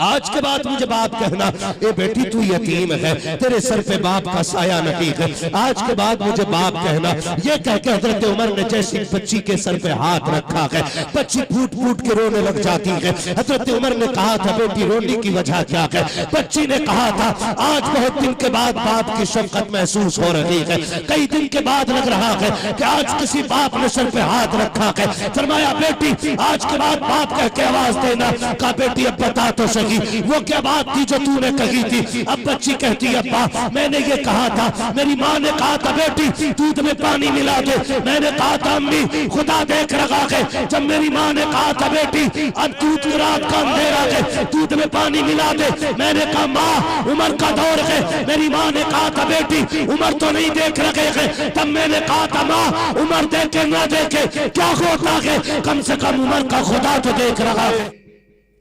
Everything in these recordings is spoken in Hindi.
आज के बाद मुझे बाप कहना, ए बेटी तू यतीम है, तेरे सर पे बाप का साया नहीं है। आज के बाद मुझे बाप कहना। ये कह के हजरत उमर ने जैसी बच्ची के सर पे हाथ रखा है, बच्ची फूट फूट के रोने लग जाती है। हजरत उमर ने कहा था, बेटी रोने की वजह क्या है? बच्ची ने कहा था, आज बहुत दिन के बाद बाप की शफकत महसूस हो रही है। कई दिन के बाद लग रहा है कि आज किसी बाप ने सर पे हाथ रखा है। फरमाया, बेटी आज के बाद बाप कह के आवाज देना। कहा, बेटी अब बता तो सही, वो क्या बात थी जो तूने कही थी? अब बच्ची कहती है, अब्बा मैंने ये कहा था, मेरी माँ ने कहा था बेटी दूध में पानी मिला दे। मैंने कहा था अम्मी खुदा देख रहा है। जब मेरी माँ ने कहा था बेटी अब दूध रात का अंधेरा है, दूध में पानी मिला दे, मैंने कहा माँ उमर का दौर है। मेरी माँ ने कहा था बेटी उमर तो नहीं देख रहे हैं। तब मैंने कहा था माँ उमर देखे ना देखे क्या होता है, कम से कम उमर का खुदा तो देख रहा है।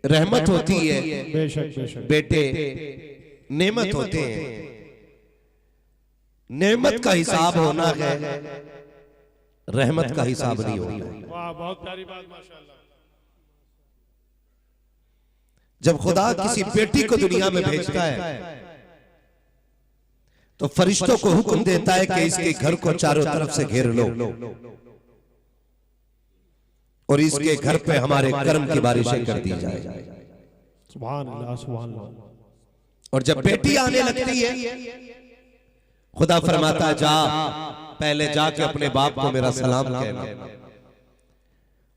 रहमत होती है बेशक बेशक बेटे, नेमत होते हैं। नेमत का हिसाब होना है, रहमत का हिसाब नहीं होना। वाह, बहुत प्यारी बात, माशाल्लाह। जब खुदा किसी बेटी को दुनिया में भेजता है तो फरिश्तों को हुक्म देता है कि इसके घर को चारों तरफ से घेर लो और इसके घर पे हमारे कर्म की बारिशें कर दी जाए। सुभान अल्लाह, सुभान अल्लाह। और जब बेटी आने लगती है, खुदा फरमाता जा पहले जाके अपने बाप को मेरा सलाम कहना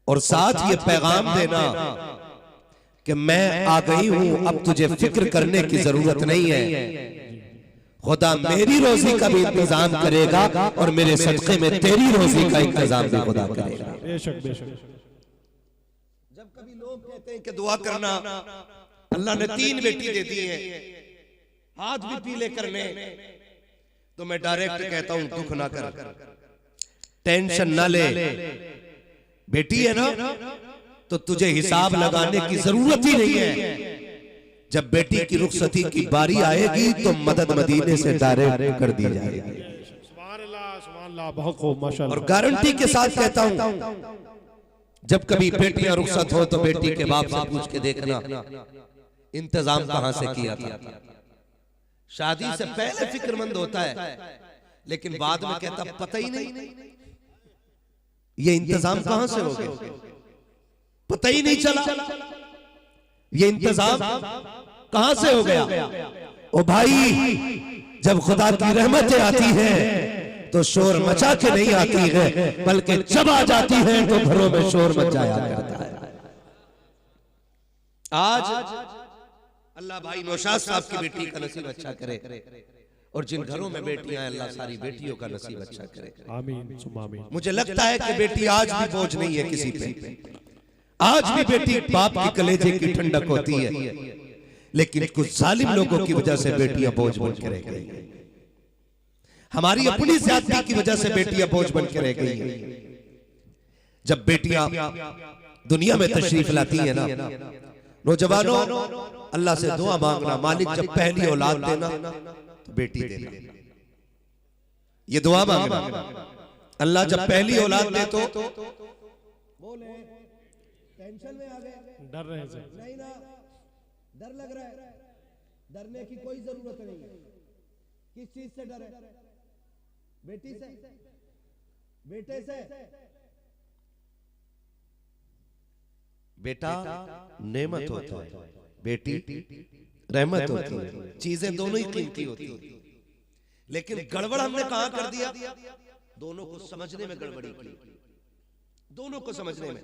और साथ ये पैगाम देना कि मैं आ गई हूं, अब तुझे फिक्र करने की जरूरत नहीं है। खुदा मेरी रोजी का भी इंतजाम करेगा और मेरे सदक़े में तेरी रोजी का इंतजाम भी खुदा करेगा। बेशक बेशक। जब कभी लोग कहते हैं कि दुआ करना, अल्लाह ने 3 बेटी दे दी है, हाथ भी पीले करने, तो मैं डायरेक्ट कहता हूं दुख ना कर, टेंशन ना ले। बेटी है ना तो तुझे हिसाब लगाने की जरूरत ही नहीं है। जब बेटी की रुखसती की बारी आएगी तो मदद मदीने से डायरेक्ट कर दी जाएगी। सुभान अल्लाह, सुभान अल्लाह, बहुत खूब, माशाल्लाह। और गारंटी के साथ कहता हूं, जब कभी बेटियां रुखसत हो तो बेटी के बाप से पूछ के देखना इंतजाम कहां से किया था। शादी से पहले फिक्रमंद होता है, लेकिन बाद में कहता पता ही नहीं ये इंतजाम कहां से हो गया, पता ही नहीं चला ये इंतजाम कहां से हो गया। ओ भाई, जब खुदा की रहमतें आती हैं तो शोर मचा के नहीं आती है, बल्कि जब आ जाती है तो घरों में शोर मचाया करता है। आज अल्लाह भाई नौशाद साहब की बेटी का नसीब अच्छा करे और जिन घरों में बेटियां हैं अल्लाह सारी बेटियों का नसीब अच्छा करे। आमीन सुम्मा आमीन। मुझे लगता है कि बेटी आज भी बोझ नहीं है किसी पे, आज भी बेटी बाप की कलेजे की ठंडक होती है, लेकिन कुछ जालिम लोगों की वजह से बेटियां बोझ बन के रह गई। हमारी अपनी ज्यादती की वजह से बेटियां बोझ बन के रह गई। जब बेटियां दुनिया में तशरीफ लाती है ना, नौजवानों अल्लाह से दुआ मांगना, मालिक जब पहली औलाद देना तो बेटी देना, ये दुआ मांगना। अल्लाह जब पहली औलाद दे तो बोले टेंशन में आ गए, डर रहे से नहीं ना, डर लग रहा है, डरने की कोई जरूरत नहीं है। किस चीज से डर है? बेटी से, बेटे से। बेटा नेमत होता है, बेटी रहमत होती है। चीजें दोनों ही कीमती होती है, लेकिन गड़बड़ हमने कहां कर दिया? दोनों को समझने में गड़बड़ी की, दोनों को समझने में।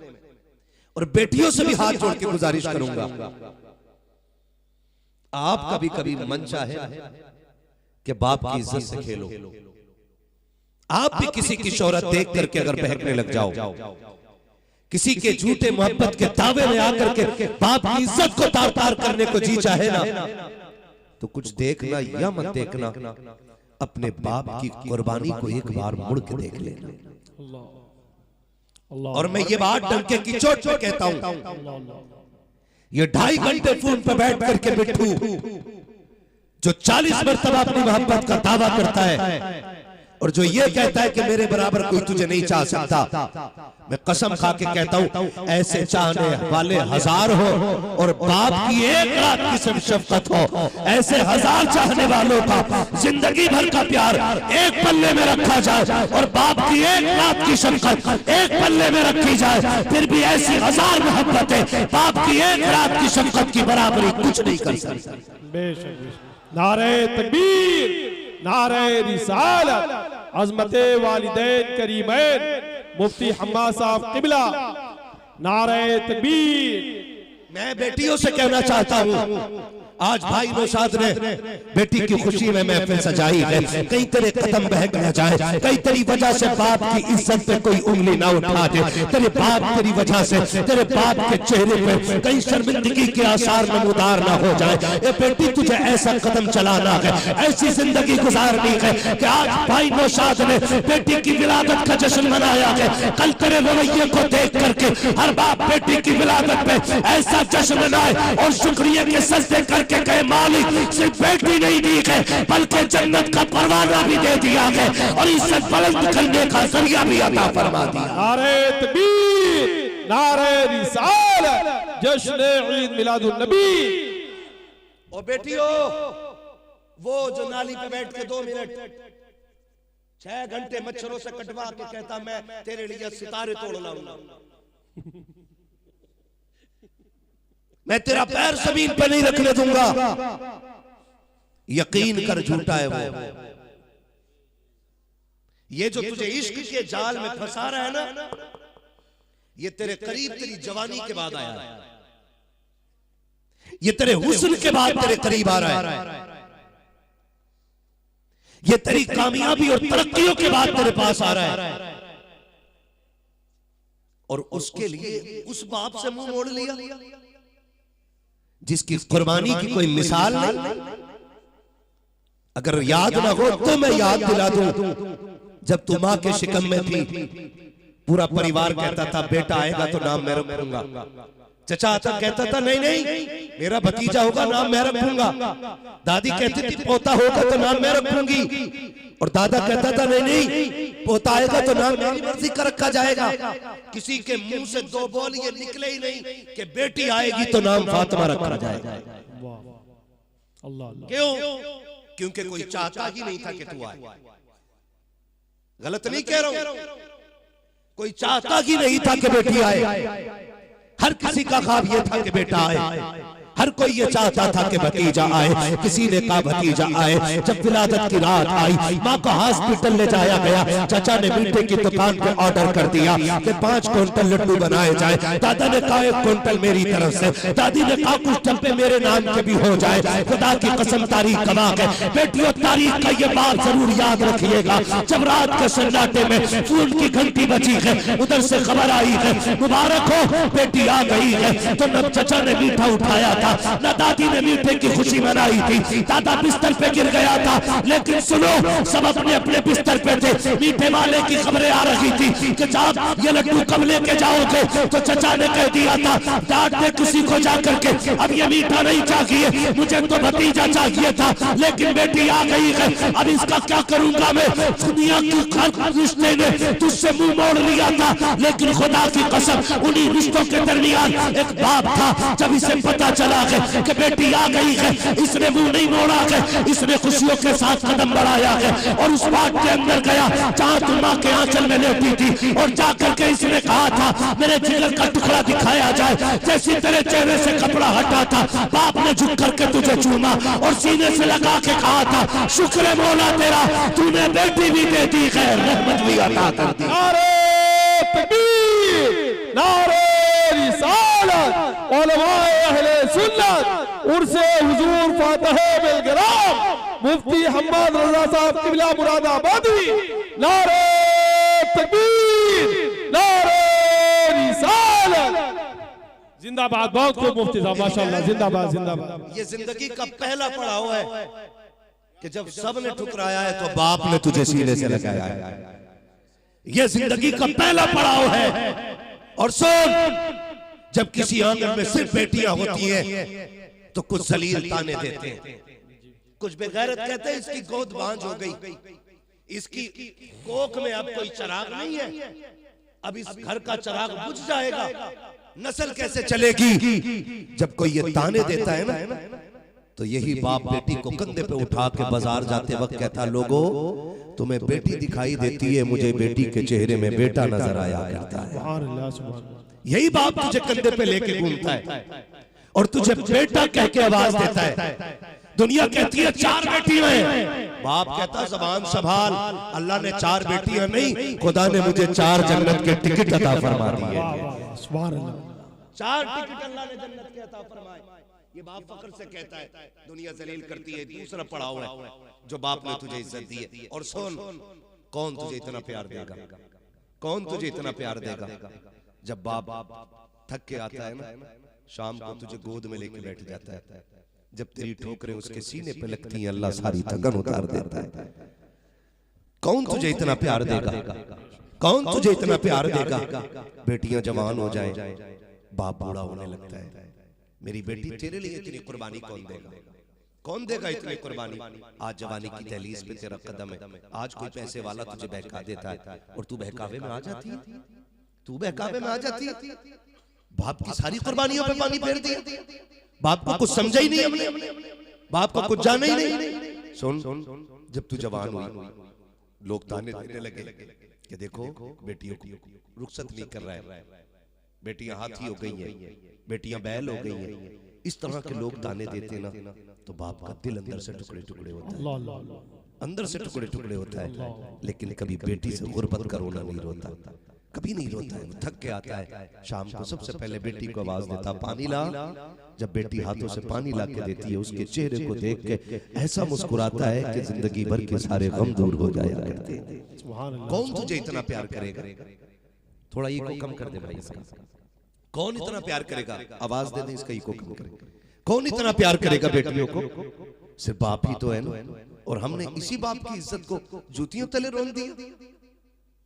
और बेटियों से भी हाथ जोड़ के गुजारिश करूंगा, आप कभी कभी मन चाहे कि बाप की इज्जत से खेलो। आप भी किसी की शोहरत देख करके अगर बहकने लग जाओ, किसी के झूठे मोहब्बत के दावे में आकर के बाप की इज्जत को तार तार करने को जी चाहे ना, तो कुछ देखना या मत देखना, अपने बाप की कुर्बानी को एक बार मुड़ के देख लेना। और मैं ये बात डंके की चोट पे कहता हूं, ये 2.5 घंटे फोन पे बैठ करके बिट्टू जो 40 मरतबा अपनी मोहब्बत का दावा करता है और जो ये कहता है कि मेरे बराबर कोई तुझे नहीं चाह सकता, मैं कसम खा के कहता हूं ऐसे चाहने वाले हजार हो और बाप की एक रात की सिर्फ शफकत हो, ऐसे हजार चाहने वालों का जिंदगी भर का प्यार एक पल्ले में रखा जाए और बाप की एक रात की शफकत एक पल्ले में रखी जाए, फिर भी ऐसी हजार मोहब्बतें बाप की एक रात की शफकत की बराबरी कुछ नहीं कर सकती। बेशक नारे तकबीर, नारे रिसालत, अज़मते वालिदैन करीमैन मुफ्ती हम्माद साहब किबला, नारे तकबीर। मैं बेटियों से कहना चाहता हूँ, आज भाई नौशाद ने बेटी की खुशी में महफिल सजाई है, कहीं तेरे कदम बहक न जाए, कहीं तेरी वजह से बाप की इज्जत पे कोई उंगली ना उठा दे, तेरे बाप तेरी वजह से तेरे बाप के चेहरे पे कहीं शर्मिंदगी के आसार नमूदार ना हो जाए। ए बेटी तुझे ऐसा कदम चलाना है, ऐसी जिंदगी गुजारनी है कि आज भाई नौशाद ने बेटी की विलादत का जश्न मनाया है, कल तेरे रवैये को देख करके हर बाप बेटी की विलादत पे ऐसा जश्न मनाए और शुक्रिया के सजदे करके कहे मालिक सिर्फ बेटी नहीं दी है बल्कि जन्नत का परवाना भी दे दिया है और इज्जत बुलंद करने का जरिया भी अता फरमा दिया। नारे तकबीर, नारे रिसालत, जश्न ईद मिलादुन नबी। और बेटियों, वो जो नाली पे बैठ के 2 मिनट 6 घंटे मच्छरों से कटवा के कहता मैं तेरे लिए सितारे तोड़ लाऊंगा, मैं तेरा पैर जमीन पे नहीं रखने दूंगा, यकीन कर झूठा है वो। ये जो तुझे इश्क के जाल में फंसा रहा है ना, ये तेरे करीब तेरी जवानी के बाद आया है, ये तेरे हुस्न के बाद तेरे करीब आ रहा है, ये तेरी कामयाबी और तरक्कियों के बाद तेरे पास आ रहा है, और उसके लिए उस बाप से मुंह मोड़ लिया जिसकी कुर्बानी की कोई मिसाल नहीं। अगर याद ना हो तो मैं याद दिला दूं, जब तू मां के शिकम में थी पूरा परिवार कहता था बेटा आएगा तो नाम मैं रखूंगा, चचा आता कहता था नहीं नहीं मेरा भतीजा होगा नाम मैं रखूंगा, दादी कहती थी पोता होगा तो नाम मैं रखूंगी, और दादा कहता था नहीं नहीं पोता आएगा तो नाम मेरी मर्जी का रखा जाएगा। किसी के मुंह से 2 बोल ये निकले ही नहीं कि बेटी आएगी तो नाम फातिमा रखा जाएगा। अल्लाह क्यों? क्योंकि कोई चाहता ही नहीं था कि तू आए। गलत नहीं कह रहा हूं, कोई चाहता ही नहीं था कि बेटी आए, हर किसी का ख्वाब ये था कि बेटा आए, हर कोई ये चाहता था कि भतीजा आए, किसी ने कहा भतीजा आए। जब विलादत की रात आई, माँ को हॉस्पिटल ले जाया गया, चाचा ने मीठे की दुकान पे ऑर्डर कर दिया कि 5 क्विंटल लड्डू बनाए जाए, दादा ने कहा 1 क्विंटल मेरी तरफ से, दादी ने कहा कुछ डब्बे मेरे नाम के भी हो जाए। खुदा की कसम तारीख कमा के बेटियों, तारीख का ये बात जरूर याद रखिएगा, जब रात के सन्नाटे में फोन की घंटी बजी है, उधर से खबर आई है मुबारक हो बेटी आ गई है, तो न चाचा ने मीठा उठाया था न दादी ने मीठे की खुशी मनाई थी, दादा बिस्तर पे गिर गया था, लेकिन सुनो सब अपने अपने बिस्तर पे थे। मीठे वाले की खबरें आ रही थी कि साहब ये लड्डू कब लेके जाओगे, तो चचा ने कह दिया था डांट दे किसी को जा करके, अब ये मीठा नहीं चाहिए, मुझे तो भतीजा चाहिए था, लेकिन बेटी आ गई है, अब इसका क्या करूंगा मैं। दुनिया की रिश्ते ने तुझसे मुंह मोड़ लिया था, लेकिन खुदा की कसम उन्हीं रिश्तों के दरमियान एक बाप था, जब इसे पता चला कि बेटी आ गई है, इसने मुंह नहीं मोड़ा है, इसने खुशियों के साथ कदम बढ़ाया है और उस बात के अंदर गया जहां तुम मां के आंचल में लेटी थी, और जाकर के इसने कहा था मेरे जिगर का टुकड़ा दिखाया जाए। जैसे तेरे चेहरे से कपड़ा हटा था, बाप ने झुक करके तुझे चूमा और सीने से लगा के कहा था शुक्र है मौला तेरा, तूने बेटी भी दे दी है, रहमत भी अता कर दी। नारे तकबीर, नारे रिसालत, उलमाए अहले सुन्नत, उर्से हुजूर फातह बिलगराम मुफ्ती हम्माद रजा साहब किबला मुरादाबादी, नारे तकबीर, नारे रिसालत, जिंदाबाद। बहुत खूब मुफ्ती साहब माशाअल्लाह, जिंदाबाद जिंदाबाद। ये जिंदगी का पहला पड़ाव है कि जब सब ने ठुकराया है तो बाप ने तुझे सीने से लगाया है, ये जिंदगी का पहला पड़ाव है। और सुन, जब किसी आंगन में सिर्फ बेटियां होती हैं तो कुछ जलील ताने देते हैं, कुछ बेगैरत कहते हैं इसकी गोद बांझ हो गई, इसकी कोख में अब कोई चिराग नहीं है, अब इस घर का चिराग बुझ जाएगा, नस्ल कैसे चलेगी? जब कोई ये ताने देता है ना, तो यही बाप बेटी को कंधे पे उठा के बाजार जाते वक्त कहता, लोगों तुम्हें बेटी दिखाई देती है, मुझे बेटी के चेहरे में बेटा नजर आया करता है। यही बाप तुझे कंधे पे लेके घूमता है और तुझे बेटा कह के आवाज देता है। दुनिया कहती है 4 बेटियां हैं, बाप कहता ज़बान संभाल, अल्लाह ने 4 बेटियां नहीं, खुदा ने मुझे 4 जन्नत के टिकट अता फरमा दिए। 4 टिकट अल्लाह ने जन्नत के अता फरमाए। ये बाप फख्र से कहता है, दुनिया जलील करती है, दूसरा पड़ाव है जो बाप ने तुझे इज्जत दी है। और सुन, कौन तुझे इतना प्यार देगा? कौन तुझे इतना प्यार देगा? जब बाप थक के आता है ना, शाम को तुझे गोद में लेके बैठ जाता है, जब तेरी ठोकरें उसके सीने पे लगती हैं, अल्लाह सारी थकन उतार देता है। कौन तुझे इतना प्यार देगा? कौन तुझे इतना प्यार देगा? बेटियां जवान हो जाएं, बाप बूढ़ा होने लगता है, मेरी बेटी तेरे लिए इतनी कुर्बानी कौन देगा? कौन देगा इतनी कुर्बानी? आज जवानी की दहलीज पे तेरा कदम है, आज कोई पैसे वाला तुझे बहका देता है और तू बहकावे में आ जाती है, तू बहकावे में आ जाती है। बाप की सारी कुर्बानियों पे पानी फेर दिया, बाप को कुछ समझा ही नहीं हमने, बाप को कुछ जाना ही नहीं। सुन, जब तू जवान हुई, लोग ताने देने लगे कि देखो बेटियों को रुखसत नहीं कर रहा है, बेटियां हाथी हो गई हैं, बेटियां बैल हो गई हैं। इस तरह के लोग ताने देते ना, तो बाप का दिल अंदर से टुकड़े टुकड़े होता है, अंदर से टुकड़े टुकड़े होता है। लेकिन कभी बेटी से गुर्बत का रोना नहीं रोता, कभी नहीं रोता है। थक के आता है, शाम को सबसे पहले बेटी को आवाज देता, पानी ला। जब बेटी हाथों से पानी ला के देती है, उसके चेहरे को देख के ऐसा मुस्कुराता है कि जिंदगी भर के सारे गम दूर हो जाया करते हैं। कौन तुझे इतना प्यार करेगा? थोड़ा ये को कम कर दे भाई इसका। कौन इतना प्यार करेगा? आवाज दे दे इसका, को कम करे। कौन इतना प्यार करेगा बेटियों को? सिर्फ बाप ही तो है ना। और हमने इसी बाप की इज्जत को जूतियों तले रोन दिया,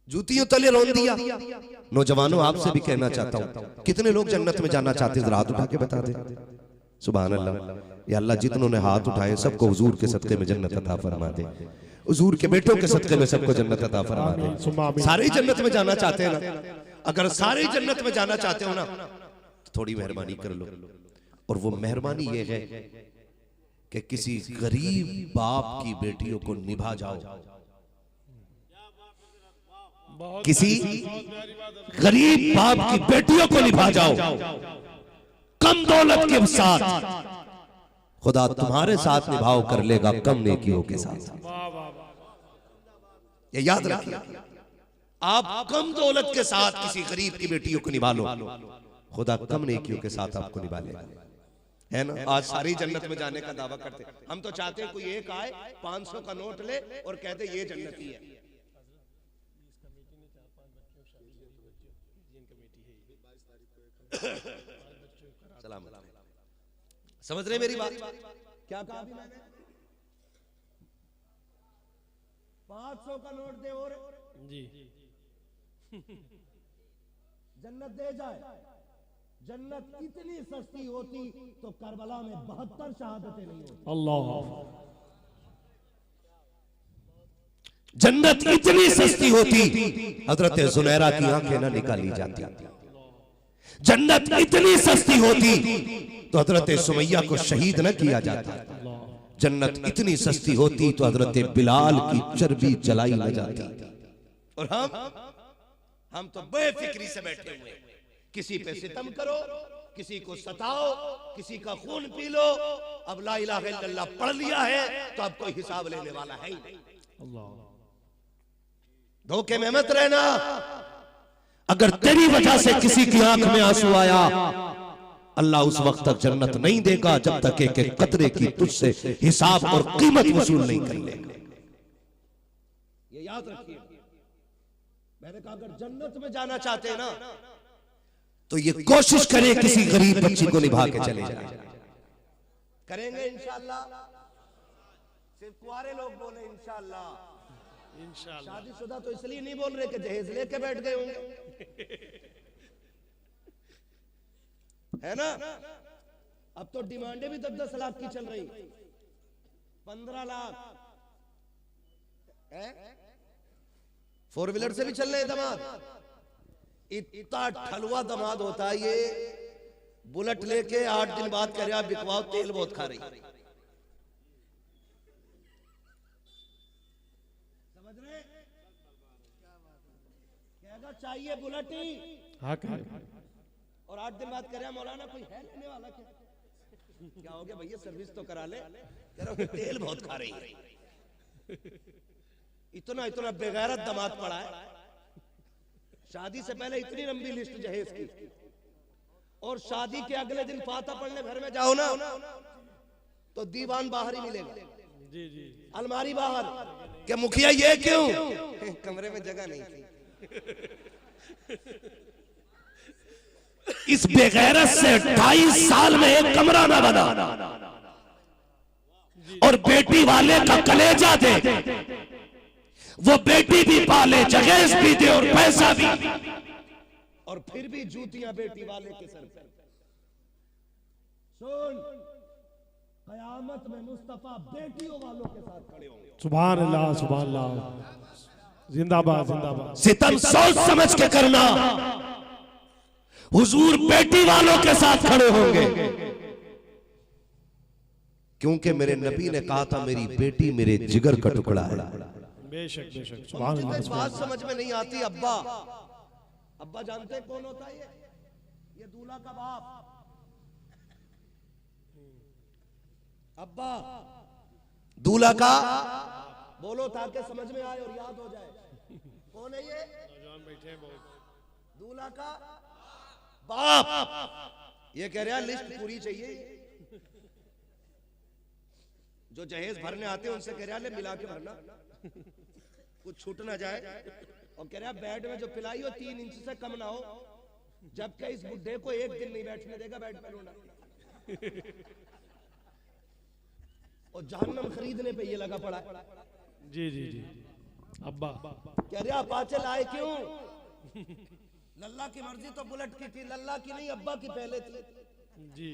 जूतियों तले रोन दिया। नौजवानों, आपसे भी कहना चाहता हूं, कितने लोग जन्नत में जाना चाहते हैं? हाथ उठा के बता दे। सुभान अल्लाह। या अल्लाह, जितनों ने हाथ उठाए सबको हुजूर के सदके में जन्नत अता फरमा दे, हुजूर के बेटों के सदके में सबको जन्नत अता फरमा दे। सारे जन्नत में जाना चाहते हैं ना? अगर सारे जन्नत में जाना चाहते हो ना, तो थोड़ी मेहरबानी कर लो। और वो मेहरबानी ये है कि किसी गरीब बाप की बेटियों को निभा जाओ, किसी गरीब बाप की बेटियों को निभा जाओ, कम दौलत के साथ खुदा तुम्हारे साथ निभाव कर लेगा, कम नेकियों के साथ। ये याद रखिए, आप कम दौलत के साथ किसी गरीब की बेटियों को निभा लो, खुदा कम नेकियों के साथ आपको निभा लेगा, है ना। आज सारी जन्नत में जाने का दावा करते, हम तो चाहते हैं कोई एक आए 500 का नोट ले और कहते ये जन्नती है। समझ रहे मेरी बात? क्या कहा अभी मैंने? 500 का नोट दे और जी जन्नत दे जाए। जन्नत इतनी सस्ती होती तो करबला में 72 शहादतें नहीं होती। अल्लाह। जन्नत इतनी सस्ती होती हजरत जुनैरा की आंखें ना निकाली जाती। जन्नत इतनी सस्ती होती तो हजरत सुमैया को शहीद न किया जाता। जन्नत इतनी सस्ती होती तो हजरत बिलाल की चर्बी जलाई न जाती। और हम तो बेफिक्री से बैठे हुए, किसी पे सितम करो, किसी को सताओ, किसी का खून पी लो। अब ला इलाहा इल्लल्लाह पढ़ लिया है तो अब कोई हिसाब लेने वाला है ही नहीं। धोखे में मत रहना। अगर तेरी वजह से किसी की आंख में आंसू आया, अल्लाह उस वक्त तक जन्नत नहीं देगा जब तक एक एक कतरे की तुझसे हिसाब और कीमत वसूल नहीं कर लेगा। ये याद रखिए। मैंने कहा अगर जन्नत में जाना चाहते हैं ना, तो ये कोशिश करें किसी गरीब बच्ची को निभा के चले जाए। करेंगे इंशाअल्लाह। सिर्फ कुआरे लोग बोले इंशाअल्लाह। शादीशुदा तो इसलिए नहीं बोल रहे कि जहेज लेके बैठ गए होंगे, है ना। अब तो डिमांडें भी 10-10 लाख की चल रही, 15 लाख है। 4 व्हीलर से भी चल रहे दामाद। इतना ठलुआ दामाद होता है ये, बुलेट लेके 8 दिन बाद कह रहा बिकवाओ, तेल बहुत खा रही। समझ रहे? कहेगा चाहिए बुलेट ही, और 8 दिन बाद कह रहा मौलाना कोई है लेने वाला क्या? क्या हो गया भैया, सर्विस तो करा ले। कह रहा तेल बहुत खा रही है। इतना इतना बेगैरत दामाद पड़ा है। शादी से पहले इतनी लंबी लिस्ट जहेज की, और शादी के अगले दिन फाता पढ़ने घर में जाओ ना तो दीवान बाहर ही मिलेगा। जी जी, अलमारी बाहर। क्या मुखिया ये क्यों? कमरे में जगह नहीं थी। इस बेगैरत से 28 साल में एक कमरा ना बना, और बेटी वाले का कलेजा दे, वो बेटी भी पाले, जगह भी दे और पैसा भी, और फिर भी जूतियां बेटी वाले के सर पे। सुन, कयामत में मुस्तफा बेटियों वालों के साथ खड़े होंगे। सुभान अल्लाह, सुभान अल्लाह, जिंदाबाद जिंदाबाद। सितम सोच समझ के करना, हुजूर बेटी वालों के साथ खड़े होंगे, क्योंकि मेरे नबी ने कहा था मेरी बेटी मेरे जिगर का टुकड़ा है। बेशक बेशक, सुभान अल्लाह। बात समझ में नहीं आती। अब्बा, अब्बा जानते कौन होता है? ये दूल्हा का बाप। अब्बा दूल्हा का, बोलो ताकि समझ में आए और याद हो जाए। कौन है ये? दूल्हा का बाप। ये कह रहा लिस्ट पूरी चाहिए। जो जहेज भरने आते हैं उनसे कह रहा ले मिला के भरना, कुछ छूट ना जाए। और कह रहा बेड में जो पिलाई हो 3 इंच से कम ना हो, जबकि इस बुढ़े को 1 दिन नहीं बैठने देगा बेड पर रोना। और जहन्नम खरीदने पे ये लगा पड़ा। जी जी जी। अब्बा कह रहा पाचे लाए क्यों? लल्ला की मर्जी तो बुलेट की थी, लल्ला की नहीं, अब्बा की पहले थी। जी।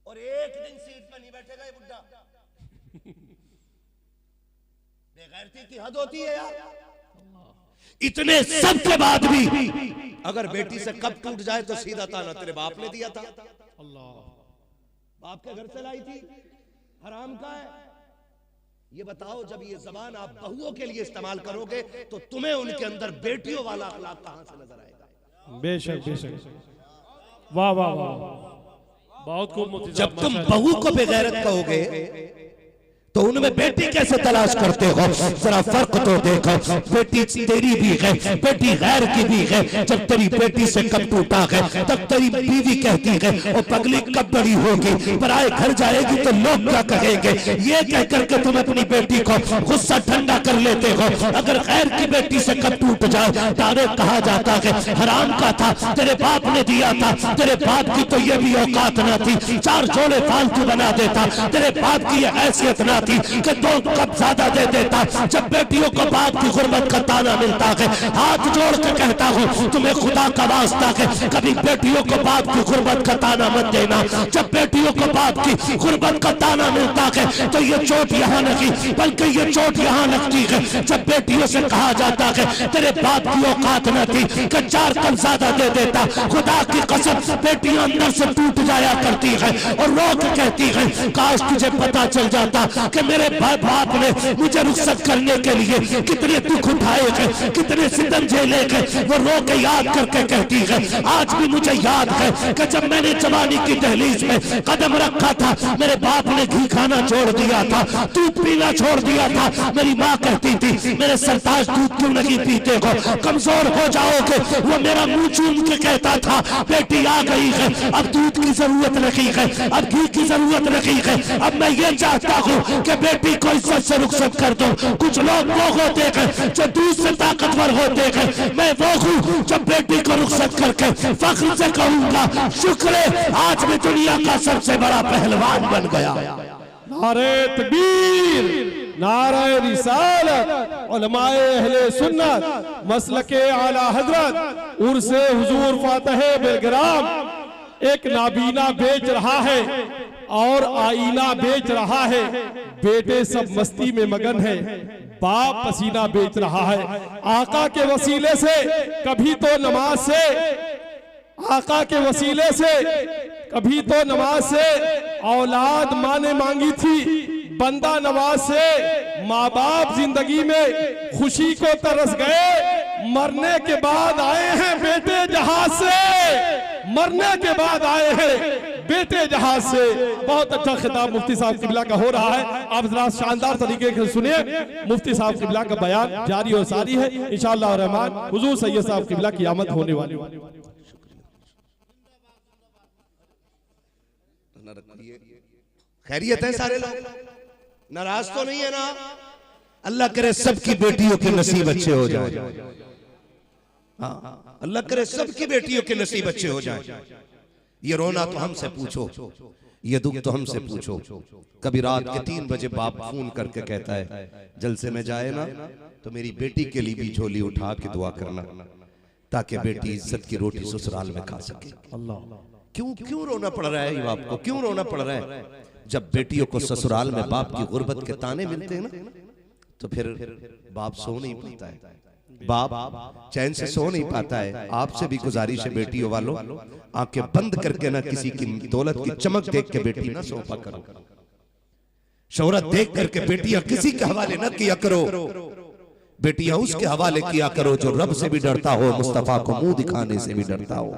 और 1 दिन सीट पर नहीं बैठेगा ये बुड्ढा। बेगैरती की हद होती है यार। इतने सब के बाद भी अगर बेटी से कब टूट जाए तो सीधा ताना तेरे बाप ने दिया था। अल्लाह, बाप के घर से लाई थी, हराम का है। ये बताओ जब ये जबान आप बहुओं के लिए इस्तेमाल करोगे तो तुम्हें उनके अंदर बेटियों वाला अखलाक कहां से नजर आएगा? बेशक बेशक, वाह वाह वाह, बहुत खूब। जब तुम बहू को बेगैरत कहोगे तो उनमें बेटी कैसे तलाश करते हो? जरा फर्क तो देखो। बेटी तेरी भी है, बेटी गैर की भी है। जब तेरी बेटी से कब टूटा है तब तेरी बीवी कहती है ओ पगली कब बड़ी होगी, पराए घर जाएगी तो लोग क्या कहेंगे। ये कह करके तुम अपनी बेटी को गुस्सा ठंडा कर लेते हो। अगर गैर की बेटी से कब टूट जाए डायरेक्ट कहा जाता है हराम का था, तेरे बाप ने दिया था, तेरे बाप की तो ये भी औकात ना थी, 4 जोड़े फालतू बना देता, तेरे बाप की ये हैसियत ना कि 2 कप ज्यादा दे देता। जब बेटियों को बाप की गुर्बत का ताना मिलता है, हाथ जोड़ के कहता हूँ तुम्हें खुदा का वास्ता है कभी बेटियों को बाप की गुर्बत का ताना मत देना। जब बेटियों को बाप की गुर्बत का ताना मिलता है तो ये चोट यहाँ नहीं बल्कि ये चोट यहाँ लगती है जब बेटियों से कहा जाता है तेरे बाप की औकात न थी कि 4 कप ज्यादा दे देता। खुदा की कसम बेटियां अंदर से टूट जाया करती है और रो के कहती है काश तुझे पता चल जाता कि मेरे बाप ने मुझे रुखसत करने के लिए कितने दुख उठाए हैं, कितने सितम झेले हैं। वो रो के याद करके कहती है आज भी मुझे याद है कि जब मैंने जवानी की दहलीज में कदम रखा था मेरे बाप ने घी खाना छोड़ दिया था, दूध पीना छोड़ दिया था। मेरी माँ कहती थी मेरे सरताज दूध क्यों नहीं पीते हो, कमजोर हो जाओगे। वो मेरा मुंह चूम के कहता था बेटी आ गई है, अब दूध की जरूरत नहीं है, अब घी की जरूरत नहीं है। अब मैं ये चाहता हूँ कि बेटी को इज्जत से रुखसत कर दो। कुछ लोग वो होते हैं जो दूध से ताकतवर होते हैं, मैं वो हूँ जब बेटी को रुखसत करके फख्र से कहूंगा शुक्र है आज मैं दुनिया का सबसे बड़ा पहलवान बन गया। नारे तकबीर, नारे रिसालत, उलमाए अहले सुन्नत, मसलके आला हजरत, उर्से हुजूर फातह बेलग्राम एक नाबीना बेच रहा है और आईना बेच रहा है। बेटे सब मस्ती में मगन है, बाप पसीना बेच रहा है। आका के वसीले से कभी तो नमाज से, आका के वसीले से कभी तो नमाज से औलाद माँ ने मांगी थी, बंदा नवाज से माँ बाप जिंदगी में खुशी को तरस गए। मरने के बाद आए हैं बेटे जहाज से, मरने के बाद आए हैं बेटे जहाज से। बहुत अच्छा खिताब मुफ्ती साहब किबला का हो रहा है, आप जरा शानदार तरीके से सुनिए। मुफ्ती साहब किबला का बयान जारी और सारी है। इंशाअल्लाह रहमान हुजूर सैयद साहब किबला की आमद होने वाली। खैरियत है, सारे लोग नाराज तो नहीं है ना? अल्लाह करे सबकी बेटियों के नसीब अच्छे हो जाए। हाँ, अल्लाह करे सबकी बेटियों के नसीब अच्छे हो जाए। ये रोना तो हमसे पूछो, ये दुख तो हमसे पूछो। कभी रात के 3 बजे बाप फोन करके कहता है जलसे में जाए ना तो मेरी बेटी के लिए भी झोली उठा के दुआ करना, ताकि बेटी इज्जत की रोटी ससुराल में खा सके। क्यों रोना पड़ रहा है बाप को? क्यों रोना पड़ रहा है? जब बेटियों को ससुराल में बाप की गुर्बत के ताने मिलते हैं ना, तो फिर बाप सो नहीं पाता है, बाप चैन से सो नहीं पाता है। आपसे भी गुजारिश है बेटियों वालों, आंखें बंद करके ना किसी की दौलत की चमक देख के बेटी ना सोफा करो, शोहरत देख करके बेटियां किसी के हवाले न किया करो। बेटियां उसके हवाले किया करो जो रब से भी डरता हो, मुस्तफा को मुंह दिखाने से भी डरता हो।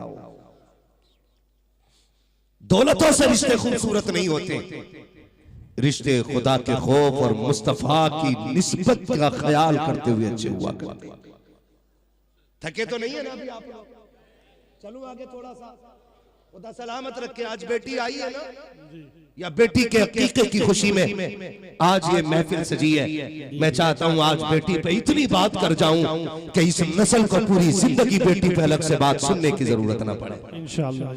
दौलतों से रिश्ते खूबसूरत नहीं होते, रिश्ते खुदा के खौफ और मुस्तफा की निस्बत का ख्याल करते हुए अच्छे हुआ करते। थके तो नहीं है ना अभी आप लोग? चलो आगे थोड़ा सा, खुदा सलामत रखे। आज बेटी आई है ना, या बेटी के अकीके की खुशी में आज ये महफिल सजी है। मैं चाहता हूँ आज बेटी पे इतनी बात कर जाऊं कि इस नस्ल को पूरी जिंदगी बेटी पे अलग से बात सुनने की जरूरत ना पड़े। इंशाअल्लाह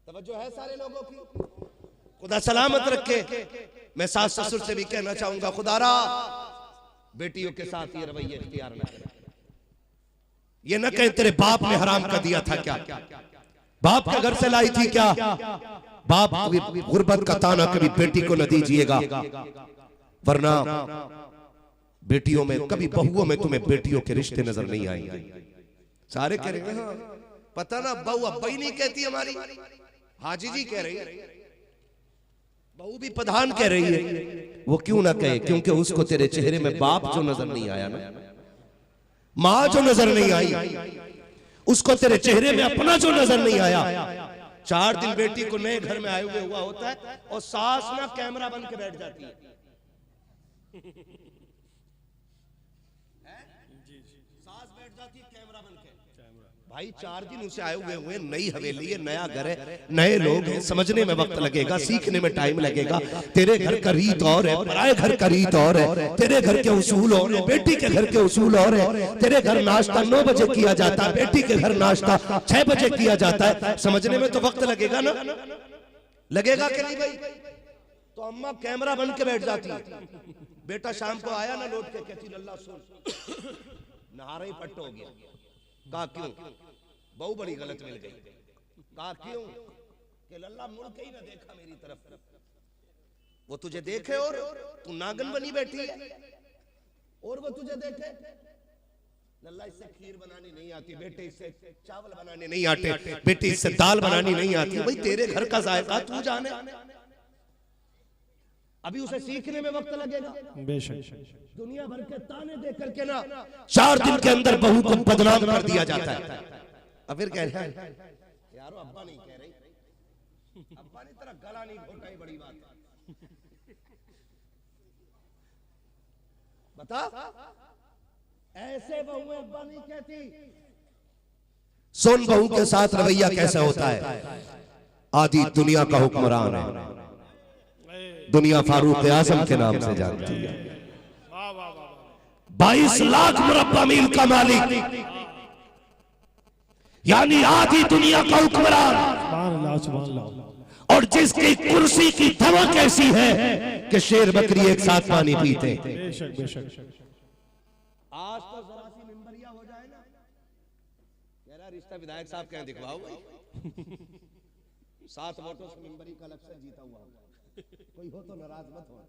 तवज्जो है सारे लोगों की, खुदा सलामत रखे। मैं सास ससुर से भी कहना चाहूंगा, खुदारा बेटियों के साथ ये रवैया इख्तियार न करें। ये न कहें तेरे बाप ने हराम कर दिया था क्या, बाप के घर से लाई थी क्या। बाप गुर्बत का ताना कभी बेटी को न दीजिएगा, वरना बेटियों में कभी बहुओं में तुम्हें बेटियों के रिश्ते नजर नहीं आएंगे। सारे कह रहे हैं पता ना, बहू अब्बा ही नहीं कहती हमारी, हाजी जी कह रही है, बहू भी प्रधान कह रही है। वो क्यों ना कहे, क्योंकि उसको तेरे चेहरे में बाप जो नजर नहीं आया ना, माँ जो नजर नहीं आई, उसको तेरे चेहरे में अपना जो नजर नहीं आया। 4 दिन बेटी को नए घर में आए हुए हुआ होता है और सास ना कैमरा बन के बैठ जाती है। सास बैठ जाती है कैमरा बन के। भाई 4 दिन उसे आए हुए नई हवेली है, नया घर है, नए लोग हैं, समझने में वक्त लगेगा, सीखने में टाइम लगेगा। तेरे घर का रीत और है, पराए घर का रीत और है, तेरे घर के उसूल और है, बेटी के घर के उसूल और है। तेरे घर नाश्ता 9 बजे किया जाता है, बेटी के घर नाश्ता 6 बजे किया जाता है। समझने में तो वक्त लगेगा ना, लगेगा कि नहीं भाई? तो अम्मा कैमरा बन के बैठ जाती है। बेटा शाम को आया ना लौट के, कहती लल्ला सुन नहारा ही पट्ट हो गया। कहा क्यों? बहु बड़ी गलत मिल गई। कहा क्यों? कि लल्ला मुड़ के ही ना देखा मेरी तरफ, वो तुझे देखे और तू नागन बनी बैठी है, और वो तुझे देखे। लल्ला इससे खीर बनानी नहीं आती बेटे, इससे चावल बनाने नहीं आते बेटे, इससे दाल बनानी नहीं आती। भाई तेरे घर का जायका तू जाने, अभी उसे सीखने में वक्त लगेगा। बेशक दुनिया भर के ताने दे करके ना 4 दिन के अंदर बहू को बदनाम कर दिया जाता है। अब फिर कह रहे हैं यारो अब्बा नहीं कह रही, अब्बा ने तेरा गला नहीं घोटा, ही बड़ी बात है। बता, ऐसे बहू अब्बा नहीं कहती। सुन बहू के साथ रवैया कैसा होता है। आदि दुनिया का हुक्मरान है, दुनिया फारूक आजम के नाम से जानती है। 22 लाख मुरब्बा मील का मालिक, यानी आधी दुनिया का हुक्मरान, और जिसकी कुर्सी की धमक ऐसी है कि शेर बकरी एक साथ पानी पीते। आज तो जरा सी मिंबरिया हो जाए ना, कह रहा रिश्ता विधायक साहब कहें दिखवाओ भाई। 7 वोटों से मेंबरी का इलेक्शन जीता हुआ कोई हो तो नाराज मत हो,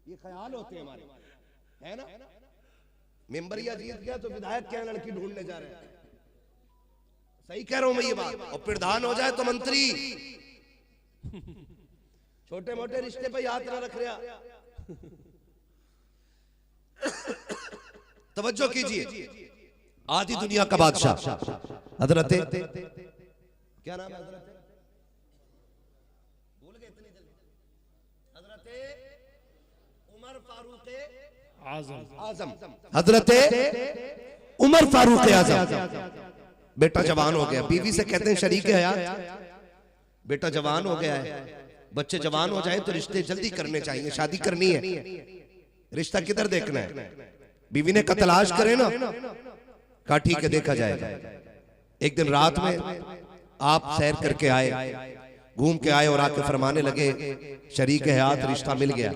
ये ख्याल होते हैं हमारे, है ना। मेंबरिया जीत गया तो विधायक क्या लड़की ढूंढने जा रहे हैं। सही कह रहा हूं मैं ये बात। और प्रधान हो जाए तो मंत्री। छोटे मोटे रिश्ते पे याद ना रख रहा। तवज्जो कीजिए, आधी दुनिया का बादशाह हजरत क्या नाम है हजरत, भूल गए इतनी जल्दी, हजरत उमर फारूक आजम, हजरत उमर फारूक आजम। बेटा जवान हो गया, बीवी से कहते हैं शरीक हयात, बेटा जवान हो गया है। बच्चे जवान हो जाए तो रिश्ते जल्दी करने चाहिए, शादी करनी है, रिश्ता किधर देखना है। बीवी ने कहा तलाश करे ना, कहा ठीक है देखा जाएगा। एक दिन रात में आप सैर करके आए, घूम के आए और आके फरमाने लगे शरीक हयात रिश्ता मिल गया।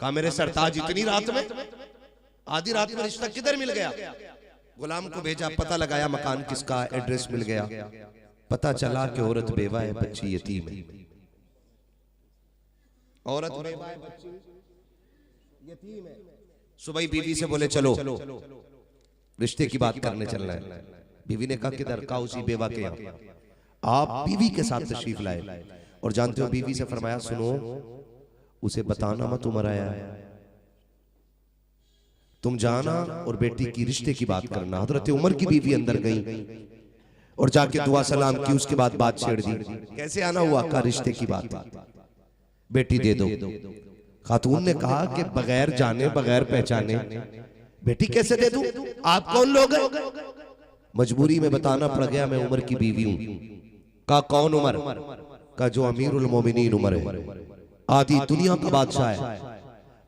कहा मेरे सरताज इतनी रात में, आधी रात में रिश्ता किधर मिल गया। गुलाम को भेजा, पता लगाया मकान किसका, एड्रेस मिल गया। पता चला कि औरत बेवा है, बच्ची यतीम है। औरत बेवा है, बच्ची यतीम है। सुबह बीवी से बोले चलो रिश्ते की बात करने चलना है। बीवी ने कहा किधर, कहा उसी बेवा के यहाँ। आप बीवी के साथ तशरीफ लाए और जानते हो बीवी से फरमाया सुनो उसे बताना मत उमर आया है, तुम जाना और बेटी की रिश्ते की बात करना। हजरत उमर की बीवी अंदर गई और जाके दुआ सलाम की, उसके बाद बात छेड़ दी। कैसे आना हुआ, का रिश्ते की बात, बेटी दे दो। खातून ने कहा कि बगैर जाने बगैर पहचाने बेटी कैसे दे दूं, आप कौन लोग हैं। मजबूरी में बताना पड़ गया मैं उमर की बीवी हूं। कहा कौन उमर, का जो अमीरुल मोमिनीन उमर है, आधी दुनिया का बादशाह है,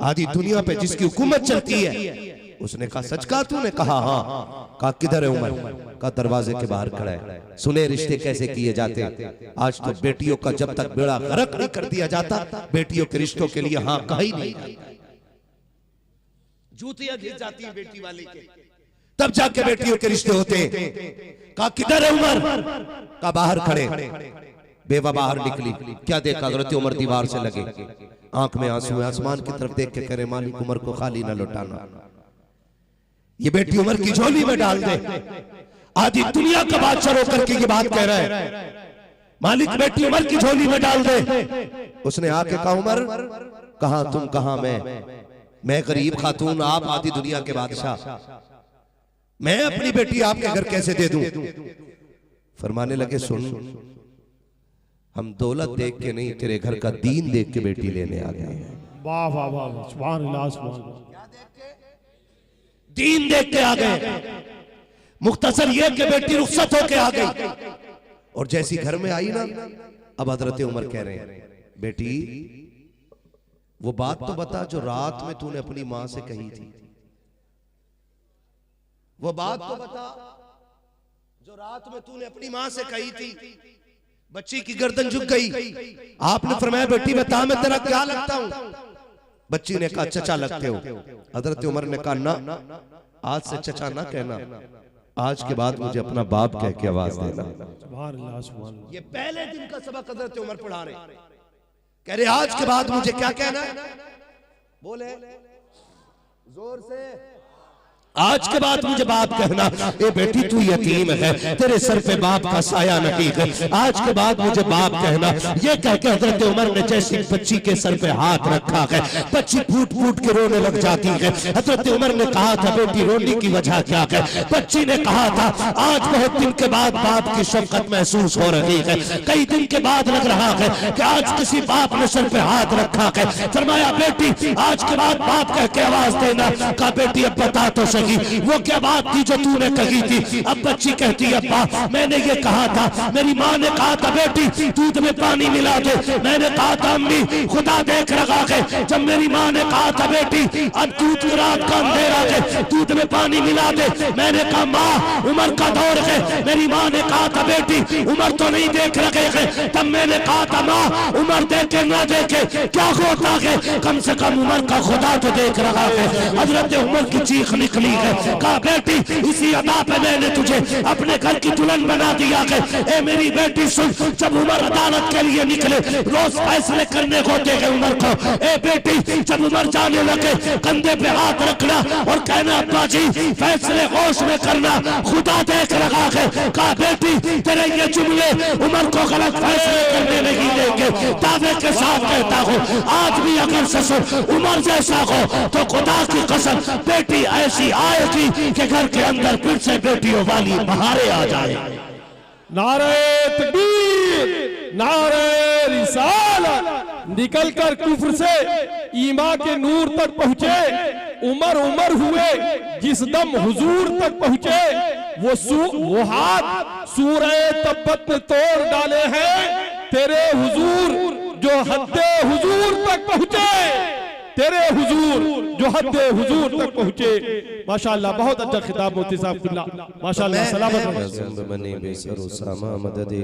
आधी दुनिया पे जिसकी हुकूमत चलती है। उसने कहा सच कहा तूने, कहा हाँ। कहा किधर है उमर, का दरवाजे के बाहर खड़ा है। सुने रिश्ते कैसे किए जाते हैं। आज तो बेटियों का जब तक बेड़ा गर्क नहीं कर दिया जाता, बेटियों के रिश्तों के लिए हाँ कहा ही नहीं, जूतियां घिस जाती है बेटी वाले के, तब जाके बेटियों के रिश्ते होते हैं। कहा किधर है उमर, का बाहर खड़े। बेवा बाहर निकली, क्या देखा, हजरत उमर दीवार से लगे, आंख में आंसू, आसमान की तरफ देख के कह रहे मालिक उमर को खाली ना लौटाना, ये बेटी उमर की झोली में डाल दे। आधी दुनिया का बादशाह होकर के ये बात कह रहा है, मालिक बेटी उमर की झोली में डाल दे। उसने आके कहा उमर कहा तुम, कहा मैं गरीब खातून, आप आधी दुनिया के बादशाह, मैं अपनी बेटी आपके घर कैसे दे दूं। फरमाने लगे सुन, हम दौलत देख के नहीं, तेरे घर का दीन देख के बेटी लेने आ गए हैं। वाह वाह वाह, सुभान अल्लाह सुभान अल्लाह। दीन देख के आ गए। मुख्तसर ये कि बेटी रुखसत होके आ गई और जैसी घर में आई ना, अब हजरत उमर कह रहे हैं बेटी वो बात तो बता जो रात में तूने अपनी मां से कही थी, वो बात तो बता जो रात में तूने अपनी मां से कही थी। बच्ची की गर्दन झुक गई। आपने फरमाया बेटी बता मैं तेरा क्या लगता हूं। बच्ची ने कहा चचा लगते हो। हजरत उमर ने कहा ना, आज से चचा ना कहना, आज के बाद मुझे अपना बाप कह के आवाज देना। सुभान अल्लाह सुभान अल्लाह। ये पहले दिन का सबक हजरत उमर पढ़ा रहे, कह रहे आज के बाद मुझे क्या कहना है, बोले जोर से, आज के बाद मुझे बाप कहना। ए बेटी तू यतीम है, तेरे सर पे बाप का साया नहीं है, आज के बाद मुझे बाप कहना। ये कह के हजरत उमर ने जैसी बच्ची के सर पे हाथ रखा है, बच्ची फूट फूट के रोने लग जाती है। हजरत उमर ने कहा था बेटी रोने की वजह क्या है। बच्ची ने कहा था आज बहुत दिन के बाद बाप की शफकत महसूस हो रही है, कई दिन के बाद लग रहा है कि आज किसी बाप ने सर पे हाथ रखा है। फरमाया बेटी आज के बाद बाप कह के आवाज देना। कहा बेटी अब बता तो वो क्या बात थी जो तूने कही थी। अब बच्ची कहती है अब्बा मैंने ये कहा था, मेरी माँ ने कहा था बेटी दूध में पानी मिला दे, मैंने कहा था अम्मी खुदा देख रहा है। जब मेरी माँ ने कहा था बेटी अब दूध रात का अंधेरा है दूध में पानी मिला दे, मैंने कहा माँ उमर का दौर है। मेरी माँ ने कहा था बेटी उमर तो नहीं देख रहे हैं, तब मैंने कहा था माँ उमर देखे ना देखे क्या होता है, कम से कम उमर का खुदा तो देख रहा है। हजरत उमर की चीख निकली रही है। कहा बेटी इसी अदा पे मैंने तुझे अपने घर की दुल्हन बना दिया है। ए मेरी बेटी सुन, जब उमर अदालत के लिए निकले रोज फैसले करने होते हैं उमर को। ए बेटी जब उमर जाने लगे कंधे पे हाथ रखना और कहना अब्बा जी फैसले होश में करना, खुदा देख रहा है। कहा बेटी तेरे ये जुमले उमर को गलत फैसले करने नहीं देंगे। दावे के साथ कहता हूँ आज भी अगर ससुर उमर जैसा हो तो खुदा की कसम बेटी ऐसी आएगी कि घर के अंदर फिर से बेटियों वाली बहारें आ जाए। नारे तकबीर, नारे रिसालत। निकलकर कुफ्र से ईमान के नूर तक पहुंचे, उमर उमर हुए जिस दम हुजूर तक पहुंचे। वो हाथ सूरह तब्बत ने तोड़ डाले हैं तेरे हुजूर जो हद्दे हुजूर तक पहुंचे, तेरे हुजूर जो हद्दे हुजूर तक पहुंचे। माशाअल्लाह बहुत अच्छा खिताब मोती साहब, माशाअल्लाह सलामत बने बेसर उसामा मददे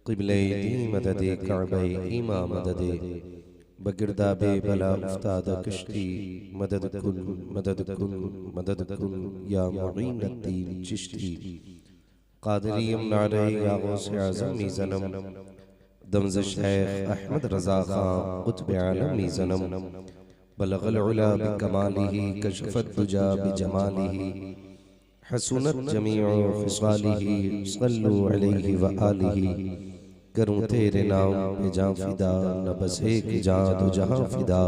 क़िबले दी मददे काबे ईमा मददे बगिरदाबे बला उस्ताद कश्ती मदद कुल मदद कुल मदद कुल या मुईन अद्दीन चिश्ती कादरीम नारे या गौसे आज़म मीज़नम दमज़ शेख अहमद रज़ा खां क़ुत्ब आलम मीज़नम बलगल उला बिकमालिही कशफत दुजा बिजमालिही हसनत जमीउ ख़िसालिही सल्लु अलैहि व आलिही। करूं तेरे नाम पे जां फिदा न बस एक जां दो जहां फिदा,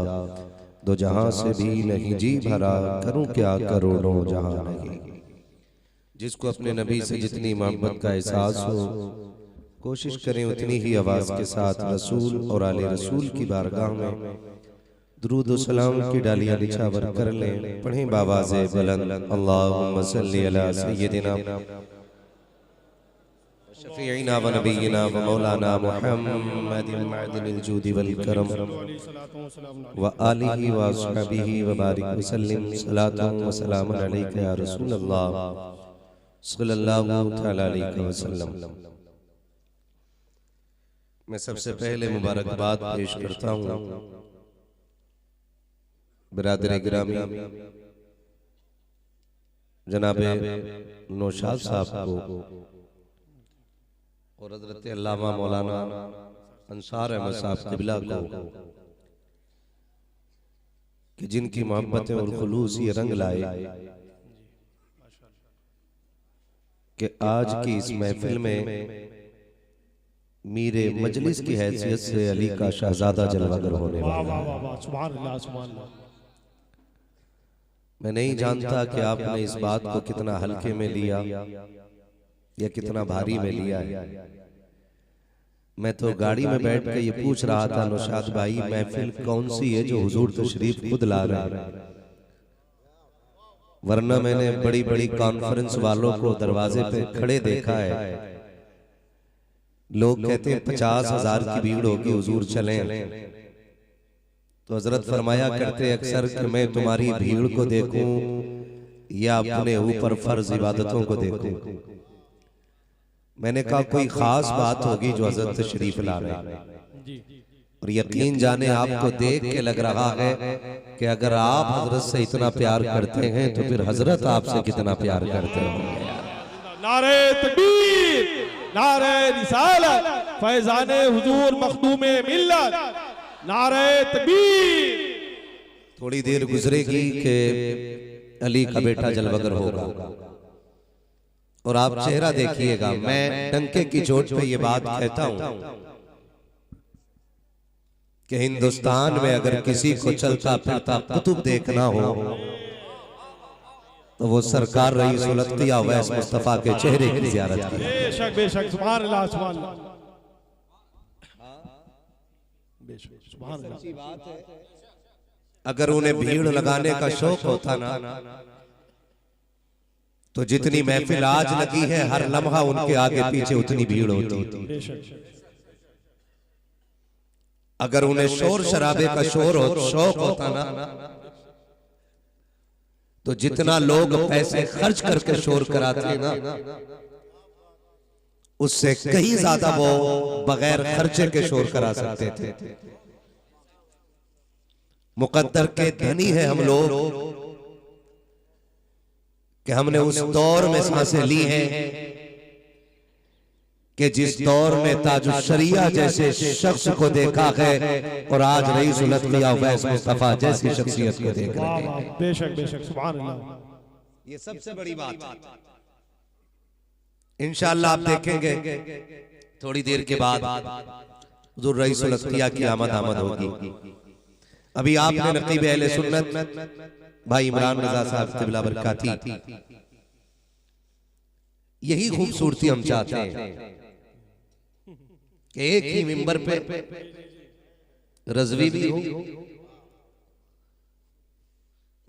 दो जहां से भी नहीं जी भरा करूं क्या करोड़ों जहां नहीं। जिसको अपने नबी से जितनी मोहब्बत का एहसास हो कोशिश करें उतनी ही आवाज के साथ रसूल और आले रसूल की बारगाह में दुरूद व सलाम की डालियां निछावर कर लें। पढ़ें बावाज़े बुलंद अल्लाहुम्मा सल्ली अला सय्यिदिना शफीइना व नबीना व मौलाना मुहम्मदिन मअदिनिल जूदि वल करम व आलिहि व अस्हाबिहि व बारिक व सल्लिम सलातन व सलामन अलैका या रसूल अल्लाह सल्लल्लाहु तआला अलैहि वसल्लम। मैं सबसे पहले मुबारकबाद पेश करता हूँ बिरादर गिरामी जनाबे नौशाद साहब को और हज़रत अल्लामा मौलाना अंसार अहमद साहब क़िबला को कि जिनकी मोहब्बतें और खुलूस ये रंग लाए कि आज की इस महफिल में मीरे मजलिस की हैसियत से अली का शहजादा जलवागर होने वाला। मैं नहीं जानता कि आपने इस बात को कितना हल्के में लिया या कितना भारी में लिया है। मैं तो गाड़ी में बैठ के ये पूछ रहा था नौशाद भाई महफिल कौन सी है जो हुजूर तशरीफ खुद ला रहे हैं, वरना मैंने बड़ी बड़ी कॉन्फ्रेंस वालों को दरवाजे पे खड़े देखा है। लोग कहते हैं 50,000 की भीड़ होगी हुजूर चलें, तो हजरत फरमाया करते अक्सर कि मैं तुम्हारी भीड़ को देखूं या अपने ऊपर फर्ज इबादतों को देखूं। मैंने कहा कोई खास बात होगी जो हजरत तशरीफ ला रहे हैं, और यकीन जाने आपको देख के लग रहा है कि अगर आप हजरत से इतना प्यार करते हैं तो फिर हजरत आपसे कितना प्यार करते होंगे। नारे तकबीर, नारे रिसालत, फैजाने हुजूर मखदूमे मिल्लत, नारे तकबीर। थोड़ी देर गुजरेगी कि अली का बेटा जलवगर होगा और आप चेहरा देखिएगा। मैं डंके की चोट पे ये बात कहता हूं कि हिंदुस्तान में अगर किसी को चलता फिरता कुतुब देखना हो तो वो सरकार रईस उल अत्किया अवैस मुस्तफा के चेहरे की ज़ियारत की। बेशक बेशक, सुभान अल्लाह सुभान अल्लाह, सुभान अल्लाह। अगर उन्हें भीड़ लगाने का शौक होता ना तो जितनी महफिल आज लगी है हर लम्हा उनके आगे पीछे उतनी भीड़ होती। अगर उन्हें शोर शराबे का शौक होता ना तो जितना लोग पैसे खर्च करके शोर कराते ना उससे कहीं ज्यादा वो बगैर खर्चे के शोर करा सकते थे। मुकद्दर के धनी है हम लोग कि हमने उस दौर में सांसें ली हैं कि जिस दौर में ताजुल शरिया जैसे शख्स को देखा है और आज रईसुल अत्किया अवैस मुस्तफा जैसी शख्सियत को देख रहे हैं। बेशक बेशक, सुभान अल्लाह। ये सबसे बड़ी बात है। इंशाअल्लाह आप देखेंगे थोड़ी देर के बाद हुजूर रईसुल अत्किया की आमद होगी। अभी आपने नकीब अहले सुन्नत भाई इमरान रजा साहब क़िबला बरकाती, यही खूबसूरती हम चाहते हैं कि एक ही मिंबर पे रज़वी भी हो,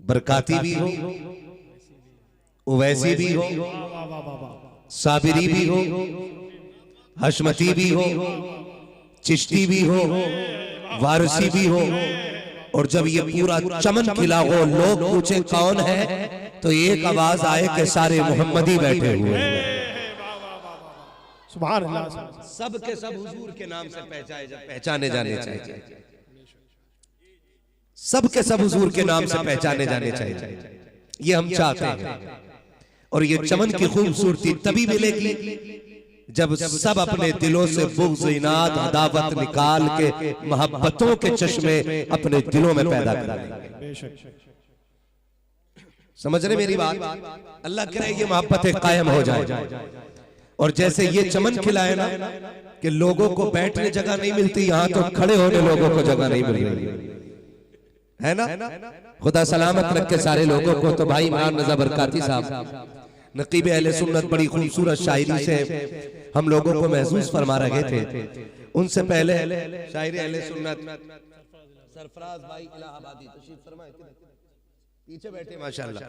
बरकाती भी हो, उवैसी भी हो, साबिरी भी हो, हशमती भी हो, चिश्ती भी हो, वारसी भी हो, और जब ये पूरा चमन खिला हो, लोग पूछे कौन है, तो एक आवाज आए कि सारे मोहम्मदी बैठे हुए हैं। सुभान अल्लाह। सब के सब हुजूर के नाम से पहचाने जाने चाहिए। सब के सब हुजूर के नाम से पहचाने जाने चाहिए। ये हम चाहते हैं। और ये चमन की खूबसूरती तभी मिलेगी जब सब अपने दिलों से बुग़्ज़, इनाद, अदावत निकाल के मोहब्बतों के चश्मे अपने दिलों में पैदा करेंगे। समझ रहे मेरी बात? अल्लाह करे ये मोहब्बतें कायम हो जाए। और जैसे ये चमन खिलाए ना कि लोगों को बैठने जगह नहीं मिलती, यहाँ तो खड़े होने लोगों को जगह नहीं मिल रही है ना। खुदा सलामत रखे सारे लोगों को। तो भाई इमरान रजा बरकाती साहब नकीब अहले सुन्नत बड़ी खूबसूरत शायरी से हम लोगों को महसूस फरमा रहे थे। उनसे पहले शायरी अहले सुन्नत सरफराज भाई इलाहाबादी तशरीफ फरमाए, पीछे बैठे माशाअल्लाह।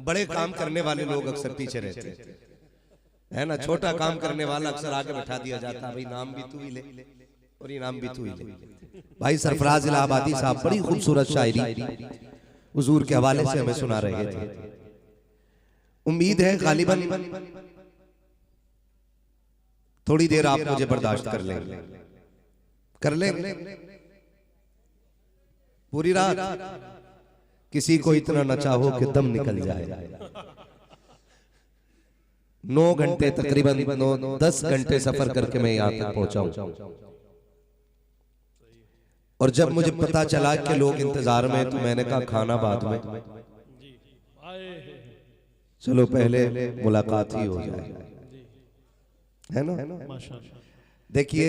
बड़े काम करने वाले लोग अक्सर पीछे रहते है ना। छोटा काम करने वाला अक्सर आगे बैठा दिया जाता है, भाई नाम भी तू ही ले और इनाम भी तू ही ले। भाई सरफराज इलाहाबादी साहब बड़ी खूबसूरत शायरी हुजूर के हवाले से हमें सुना रहे थे। उम्मीद है गालिबन थोड़ी देर आप मुझे बर्दाश्त कर लेंगे। पूरी रात किसी को इतना न चाहो कि दम निकल जाए। 9 घंटे तकरीबन 10 घंटे सफर करके मैं यहाँ तक पहुंचा हूं। और जब मुझे पता चला कि लोग इंतजार में, तो मैंने कहा खाना बाद में, चलो पहले मुलाकात ही हो जाए, है ना। देखिए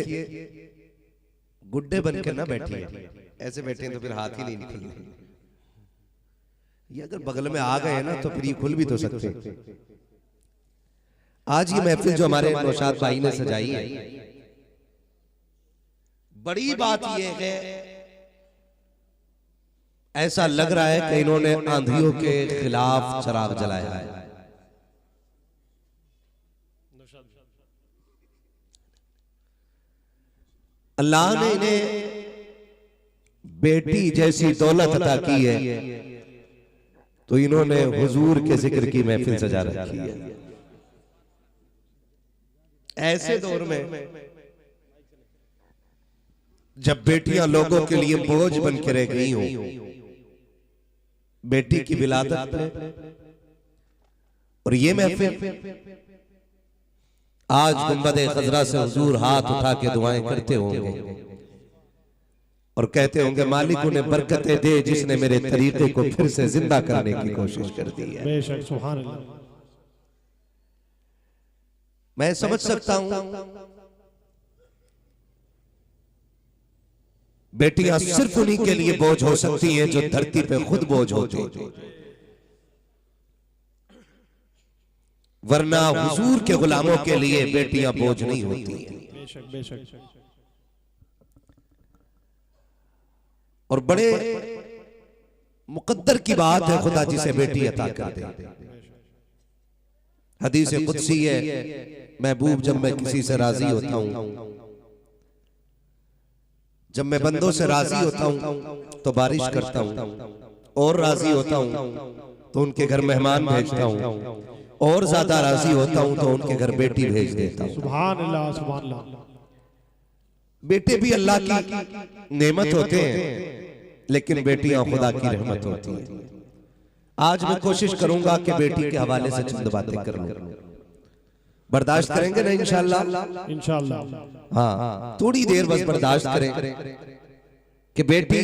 गुड्डे बन के ना बैठिए, ऐसे बैठे तो फिर हाथ ही नहीं निकलने। ये अगर बगल में आ गए ना तो फिर ये खुल भी तो सकते। आज ये महफिल जो हमारे नौशाद भाई ने सजाई है, बड़ी बात ये है, ऐसा लग रहा है कि इन्होंने आंधियों के खिलाफ चिराग जलाया है। अल्लाह ने इन्हें बेटी जैसी दौलत अता की है, तो इन्होंने हुजूर के जिक्र की महफिल सजा रखी है। ऐसे दौर में जब बेटियां लोगों के लिए बोझ बन के रह गई हो, बेटी की विलादत में, और ये महफिल आज गुंबद खजरा से हुजूर हाथ उठा के दुआएं करते होंगे और कहते होंगे मालिक उन्हें बरकतें दे जिसने मेरे तरीके को फिर से जिंदा करने की कोशिश कर दी है। बेशक, सुभान अल्लाह। मैं समझ सकता हूं बेटियां सिर्फ उन्हीं के लिए बोझ हो सकती हैं जो धरती पे खुद बोझ होती हैं, वरना हुजूर के गुलामों के लिए बेटियां बोझ नहीं होती हैं। बेशक बेशक। और बड़े मुकद्दर की बात है खुदा जिसे बेटी अता कर दे। हदीस कुदसी है, महबूब जब मैं किसी से राजी होता हूं, जब मैं बंदों से राजी होता हूं तो बारिश करता हूं, और राजी होता हूं तो उनके घर मेहमान भेजता हूं, और ज्यादा राजी होता हूं तो उनके घर बेटी भेज देता हूं। सुभान अल्लाह, सुभान अल्लाह। बेटे भी अल्लाह की नेमत होते हैं, लेकिन बेटियां खुदा की रहमत होती हैं। आज मैं कोशिश करूंगा कि बेटी के हवाले से चंद बातें कर लूं। बर्दाश्त करेंगे ना इंशाअल्लाह? इंशाअल्लाह। हाँ, थोड़ी देर बस बर्दाश्त करें कि बेटी